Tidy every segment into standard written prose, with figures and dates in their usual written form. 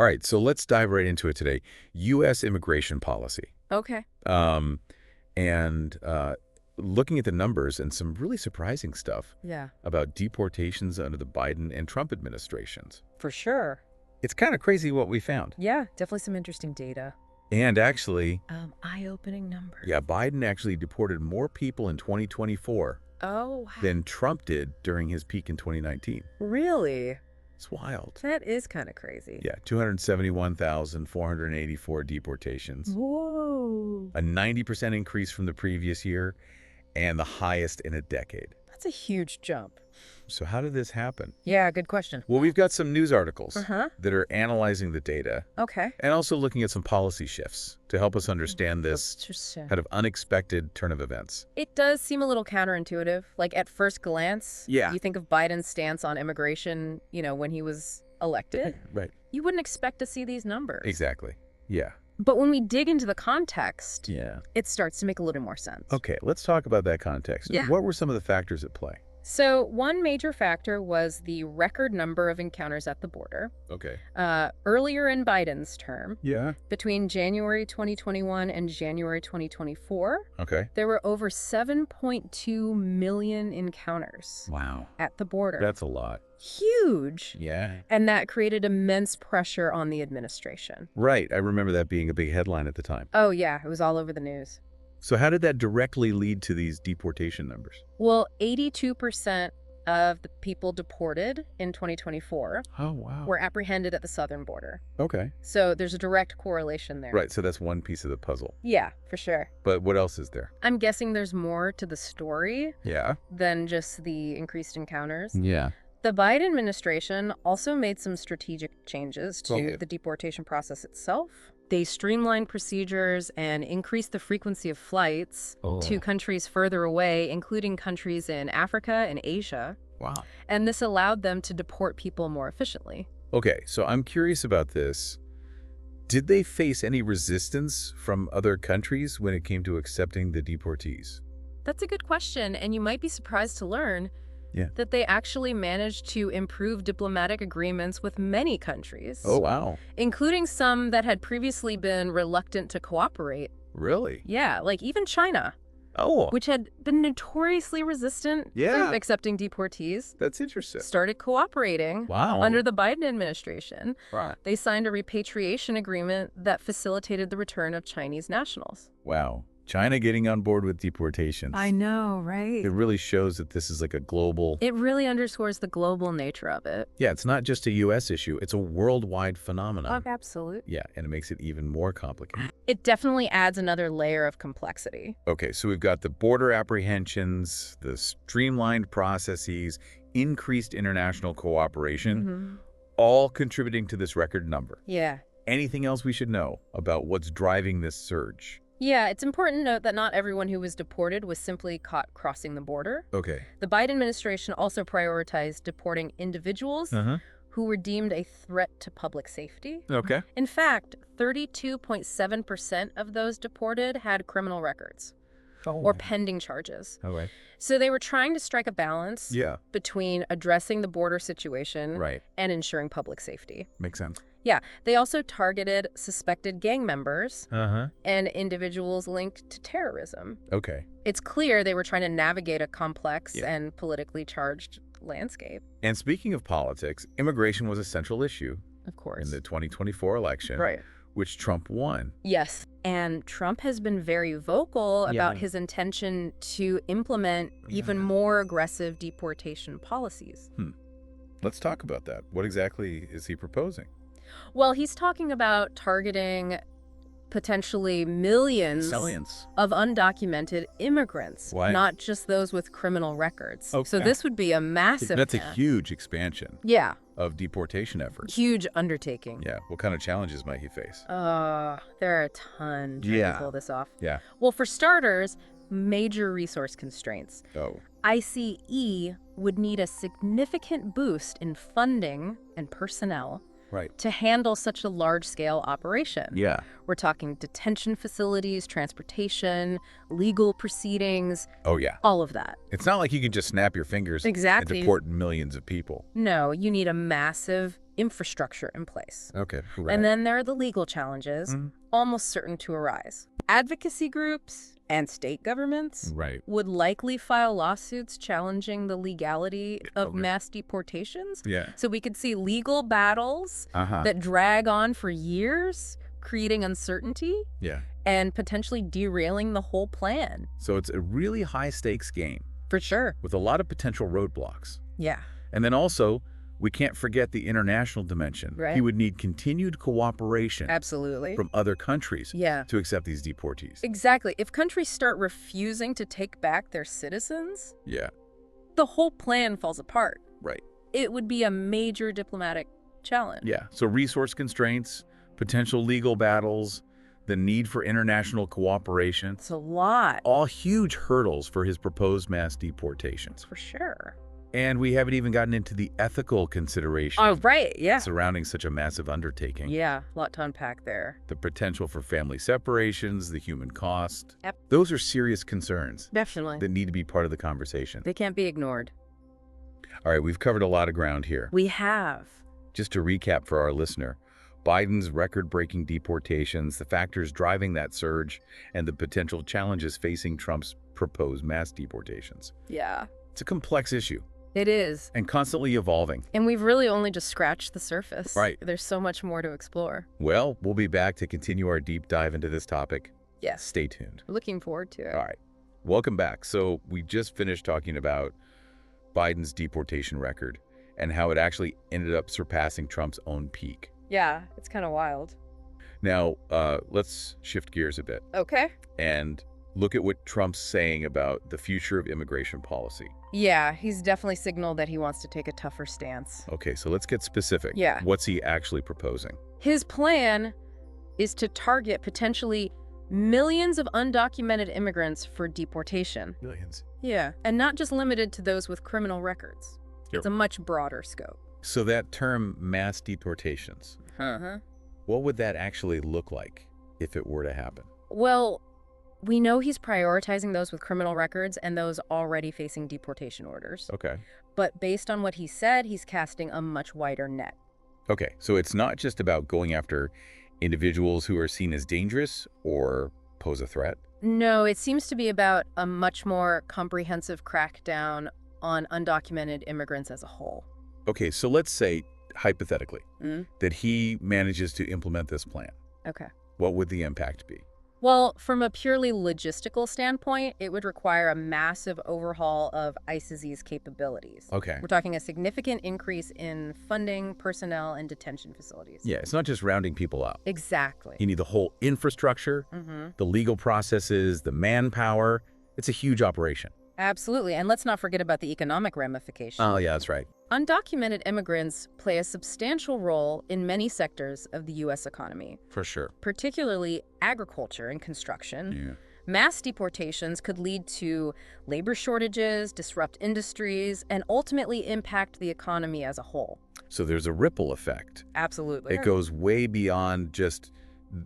All right, so let's dive right into it today. U.S. immigration policy. Okay. And looking at the numbers and some really surprising stuff Yeah. about deportations under the Biden and Trump administrations. For sure. It's kind of crazy what we found. Yeah, definitely some interesting data. And actually, Eye-opening numbers. yeah, Biden actually deported more people in 2024 Oh, wow. than Trump did during his peak in 2019. Really? It's wild. That is kind of crazy. Yeah, 271,484 deportations. Whoa. A 90% increase from the previous year and the highest in a decade. That's a huge jump. So how did this happen? Yeah, good question. Well, we've got some news articles Uh-huh. that are analyzing the data Okay. and also looking at some policy shifts to help us understand this Interesting. kind of unexpected turn of events. It does seem a little counterintuitive. Like, at first glance, Yeah. you think of Biden's stance on immigration, when he was elected. Right. You wouldn't expect to see these numbers. Exactly. Yeah. But when we dig into the context, Yeah. it starts to make a little more sense. Okay, let's talk about that context. Yeah. What were some of the factors at play? So one major factor was the record number of encounters at the border. Okay. Earlier in Biden's term, Yeah. between January 2021 and January 2024, Okay. there were over 7.2 million encounters Wow. at the border. That's a lot. Huge. Yeah. And that created immense pressure on the administration. Right. I remember that being a big headline at the time. Oh, yeah, it was all over the news. So how did that directly lead to these deportation numbers? Well, 82% of the people deported in 2024 Oh, wow. were apprehended at the southern border. Okay. So there's a direct correlation there. Right. So that's one piece of the puzzle. Yeah, for sure. But what else is there? I'm guessing there's more to the story Yeah. than just the increased encounters. Yeah. The Biden administration also made some strategic changes to Okay. the deportation process itself. They streamlined procedures and increased the frequency of flights to countries further away, including countries in Africa and Asia. Wow. And this allowed them to deport people more efficiently. Okay. So I'm curious about this. Did they face any resistance from other countries when it came to accepting the deportees? That's a good question, and you might be surprised to learn Yeah. that they actually managed to improve diplomatic agreements with many countries, Oh, wow. including some that had previously been reluctant to cooperate. Really? Yeah, like even China, Oh, which had been notoriously resistant Yeah. to accepting deportees, that's interesting. started cooperating Wow. under the Biden administration. Right. They signed a repatriation agreement that facilitated the return of Chinese nationals. Wow. China getting on board with deportations. I know, right? It really shows that this is like a global... It really underscores the global nature of it. Yeah, it's not just a U.S. issue. It's a worldwide phenomenon. Absolutely. Yeah, and it makes it even more complicated. It definitely adds another layer of complexity. Okay, so we've got the border apprehensions, the streamlined processes, increased international cooperation, all contributing to this record number. Yeah. Anything else we should know about what's driving this surge? Yeah, it's important to note that not everyone who was deported was simply caught crossing the border. Okay. The Biden administration also prioritized deporting individuals who were deemed a threat to public safety. Okay. In fact, 32.7% of those deported had criminal records or pending charges. Okay. So they were trying to strike a balance Yeah. between addressing the border situation Right. and ensuring public safety. Makes sense. Yeah, they also targeted suspected gang members Uh-huh. and individuals linked to terrorism. Okay. It's clear they were trying to navigate a complex Yeah. and politically charged landscape. And speaking of politics, immigration was a central issue Of course. in the 2024 election, Right. which Trump won. Yes. And Trump has been very vocal about his intention to implement even more aggressive deportation policies. Let's talk about that. What exactly is he proposing? Well, he's talking about targeting potentially millions of undocumented immigrants, Why? not just those with criminal records. So Okay. this would be a massive That's a plan. huge expansion Yeah, of deportation efforts. huge undertaking. Yeah. What kind of challenges might he face? There are a ton trying Yeah. to pull this off. Yeah. Well, for starters, major resource constraints. Oh. ICE would need a significant boost in funding and personnel Right. to handle such a large-scale operation. Yeah. We're talking detention facilities, transportation, legal proceedings, Oh, yeah. all of that. It's not like you can just snap your fingers Exactly. and deport millions of people. No, you need a massive infrastructure in place. Okay, right. And then there are the legal challenges, almost certain to arise. Advocacy groups and state governments would likely file lawsuits challenging the legality of mass deportations. Yeah. So we could see legal battles that drag on for years, creating uncertainty and potentially derailing the whole plan. So it's a really high-stakes game. For sure. With a lot of potential roadblocks. Yeah. And then also, we can't forget the international dimension. Right. He would need continued cooperation Absolutely. from other countries Yeah. to accept these deportees. Exactly. If countries start refusing to take back their citizens, Yeah. the whole plan falls apart. Right. It would be a major diplomatic challenge. Yeah. So resource constraints, potential legal battles, the need for international cooperation. It's a lot. All huge hurdles for his proposed mass deportations. For sure. And we haven't even gotten into the ethical considerations Oh, right. Yeah. surrounding such a massive undertaking. Yeah. A lot to unpack there. The potential for family separations, the human cost. Yep. Those are serious concerns Definitely. that need to be part of the conversation. They can't be ignored. All right, we've covered a lot of ground here. We have. Just to recap for our listener, Biden's record-breaking deportations, the factors driving that surge, and the potential challenges facing Trump's proposed mass deportations. Yeah. It's a complex issue It is. and constantly evolving. And we've really only just scratched the surface. Right. There's so much more to explore. Well, we'll be back to continue our deep dive into this topic. Yes. Stay tuned. Looking forward to it. All right. Welcome back. So we just finished talking about Biden's deportation record and how it actually ended up surpassing Trump's own peak. Yeah. It's kind of wild. Now, let's shift gears a bit Okay. and look at what Trump's saying about the future of immigration policy. Yeah. He's definitely signaled that he wants to take a tougher stance. Okay, so let's get specific. Yeah. What's he actually proposing? His plan is to target potentially millions of undocumented immigrants for deportation. Millions. Yeah. And not just limited to those with criminal records. Yep. It's a much broader scope. So that term, mass deportations, what would that actually look like if it were to happen? Well, we know he's prioritizing those with criminal records and those already facing deportation orders. Okay. But based on what he said, he's casting a much wider net. Okay, so it's not just about going after individuals who are seen as dangerous or pose a threat? No, it seems to be about a much more comprehensive crackdown on undocumented immigrants as a whole. Okay, so let's say, hypothetically, Mm. that he manages to implement this plan. Okay. What would the impact be? Well, from a purely logistical standpoint, it would require a massive overhaul of ICE's capabilities. Okay. We're talking a significant increase in funding, personnel, and detention facilities. Yeah, it's not just rounding people out. Exactly. You need the whole infrastructure, the legal processes, the manpower. It's a huge operation. Absolutely. And let's not forget about the economic ramifications. Oh, yeah, that's right. Undocumented immigrants play a substantial role in many sectors of the U.S. economy, For sure. particularly agriculture and construction. Yeah. Mass deportations could lead to labor shortages, disrupt industries, and ultimately impact the economy as a whole. So there's a ripple effect. Absolutely. It goes way beyond just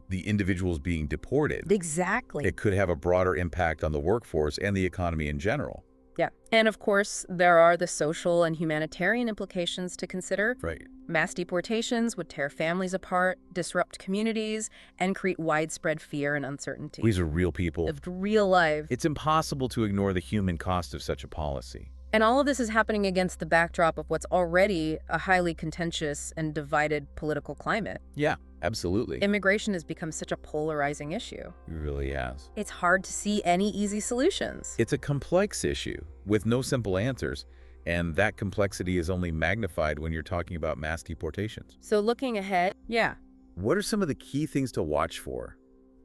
the individuals being deported. Exactly. It could have a broader impact on the workforce and the economy in general. Yeah. And of course, there are the social and humanitarian implications to consider. Right. Mass deportations would tear families apart, disrupt communities, and create widespread fear and uncertainty. These are real people. Lived real life. It's impossible to ignore the human cost of such a policy. And all of this is happening against the backdrop of what's already a highly contentious and divided political climate. Yeah, absolutely. Immigration has become such a polarizing issue. It really has. It's hard to see any easy solutions. It's a complex issue with no simple answers, and that complexity is only magnified when you're talking about mass deportations. So looking ahead, yeah. What are some of the key things to watch for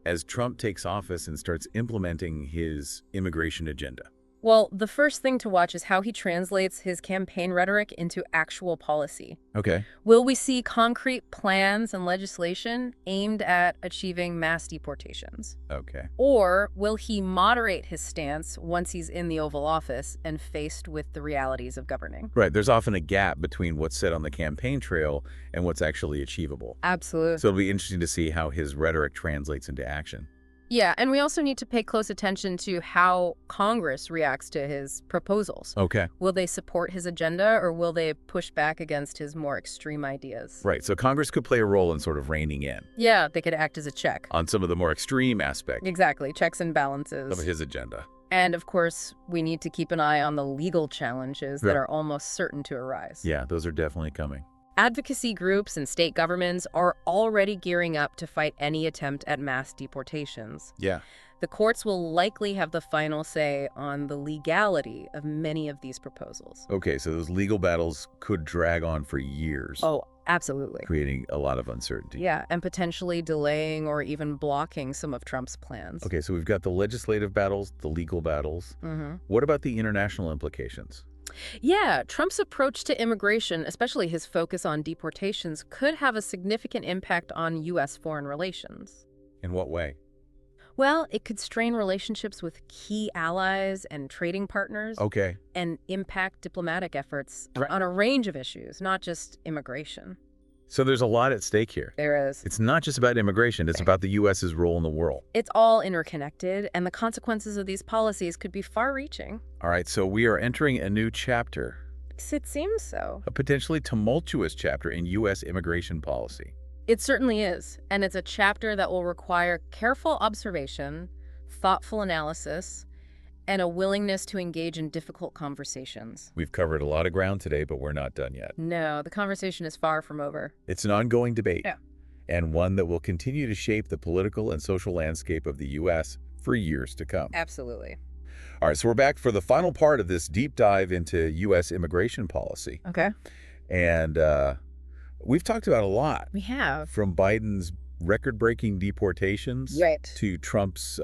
as Trump takes office and starts implementing his immigration agenda? Well, the first thing to watch is how he translates his campaign rhetoric into actual policy. Okay. Will we see concrete plans and legislation aimed at achieving mass deportations? Okay. Or will he moderate his stance once he's in the Oval Office and faced with the realities of governing? Right. There's often a gap between what's said on the campaign trail and what's actually achievable. Absolutely. So it'll be interesting to see how his rhetoric translates into action. Yeah, and we also need to pay close attention to how Congress reacts to his proposals. Okay. Will they support his agenda, or will they push back against his more extreme ideas? Right, so Congress could play a role in sort of reining in Yeah, they could act as a check. on some of the more extreme aspects Exactly, checks and balances. of his agenda. And, of course, we need to keep an eye on the legal challenges that are almost certain to arise. Yeah, those are definitely coming. Advocacy groups and state governments are already gearing up to fight any attempt at mass deportations. Yeah. The courts will likely have the final say on the legality of many of these proposals. Okay, so those legal battles could drag on for years. Oh, absolutely. Creating a lot of uncertainty. Yeah, and potentially delaying or even blocking some of Trump's plans. Okay, so we've got the legislative battles, the legal battles. What about the international implications? Yeah, Trump's approach to immigration, especially his focus on deportations, could have a significant impact on U.S. foreign relations. In what way? Well, it could strain relationships with key allies and trading partners. Okay. And impact diplomatic efforts on a range of issues, not just immigration. So there's a lot at stake here. There is. It's not just about immigration, it's about the U.S.'s role in the world. It's all interconnected, and the consequences of these policies could be far-reaching. All right, so we are entering a new chapter, It seems so. a potentially tumultuous chapter in U.S. immigration policy. It certainly is, and it's a chapter that will require careful observation, thoughtful analysis, and a willingness to engage in difficult conversations. We've covered a lot of ground today, but we're not done yet. No, the conversation is far from over. It's an ongoing debate, Yeah. and one that will continue to shape the political and social landscape of the U.S. for years to come. Absolutely. All right, so we're back for the final part of this deep dive into U.S. immigration policy. Okay. And we've talked about a lot, We have. from Biden's record-breaking deportations Right. to Trump's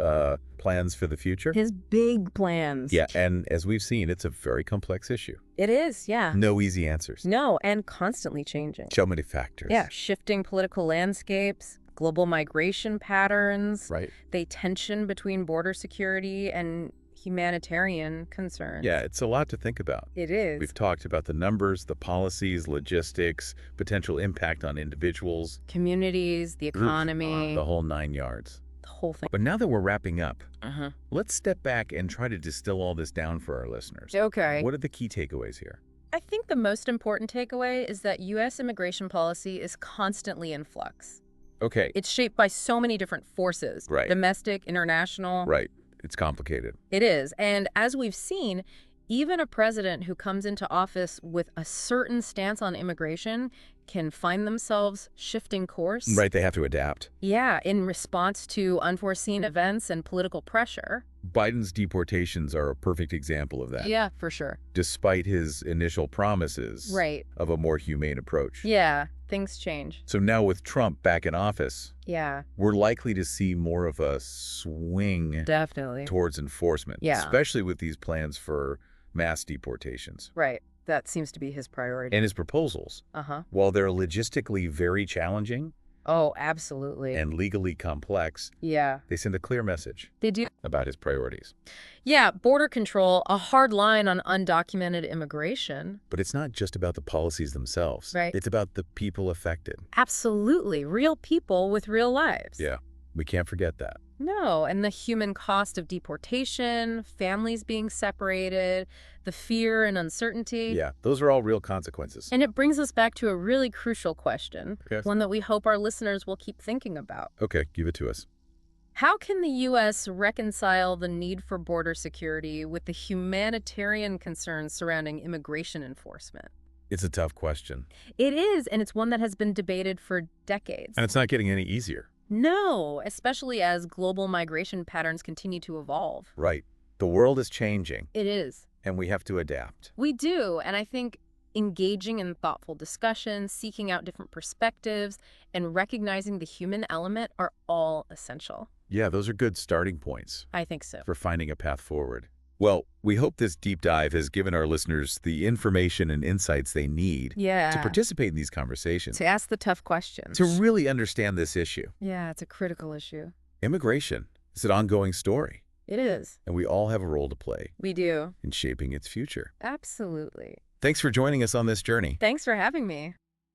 plans for the future. His big plans. Yeah, and as we've seen, it's a very complex issue. It is, yeah. No easy answers. No, and constantly changing. So many factors. Yeah, shifting political landscapes, global migration patterns, Right. the tension between border security and humanitarian concerns. Yeah, it's a lot to think about. It is. We've talked about the numbers, the policies, logistics, potential impact on individuals, Communities, the economy, the whole 9 yards. the whole thing. But now that we're wrapping up, Uh-huh. let's step back and try to distill all this down for our listeners. Okay. What are the key takeaways here? I think the most important takeaway is that U.S. immigration policy is constantly in flux. Okay. It's shaped by so many different forces. Right. Domestic, international. Right. It's complicated. It is. And as we've seen, even a president who comes into office with a certain stance on immigration can find themselves shifting course. Right, they have to adapt. Yeah, in response to unforeseen events and political pressure. Biden's deportations are a perfect example of that. Yeah, for sure. Despite his initial promises Right. of a more humane approach. Yeah, things change. So now with Trump back in office, Yeah, we're likely to see more of a swing definitely. towards enforcement, Yeah. especially with these plans for mass deportations. Right. That seems to be his priority. And his proposals, Uh-huh. while they're logistically very challenging Oh, absolutely. and legally complex, Yeah, they send a clear message they do. about his priorities. Yeah, border control, a hard line on undocumented immigration. But it's not just about the policies themselves. Right. It's about the people affected. Absolutely. Real people with real lives. Yeah, we can't forget that. No, and the human cost of deportation, families being separated, the fear and uncertainty. Yeah, those are all real consequences. And it brings us back to a really crucial question, Okay. one that we hope our listeners will keep thinking about. Okay, give it to us. How can the U.S. reconcile the need for border security with the humanitarian concerns surrounding immigration enforcement? It's a tough question. It is, and it's one that has been debated for decades. And it's not getting any easier. No, especially as global migration patterns continue to evolve. Right. The world is changing, It is. and we have to adapt. We do, and I think engaging in thoughtful discussion, seeking out different perspectives, and recognizing the human element are all essential. Yeah, those are good starting points I think so. for finding a path forward. Well, we hope this deep dive has given our listeners the information and insights they need Yeah. to participate in these conversations, To ask the tough questions. to really understand this issue. Yeah, it's a critical issue. Immigration is an ongoing story, It is. and we all have a role to play We do. in shaping its future. Absolutely. Thanks for joining us on this journey. Thanks for having me.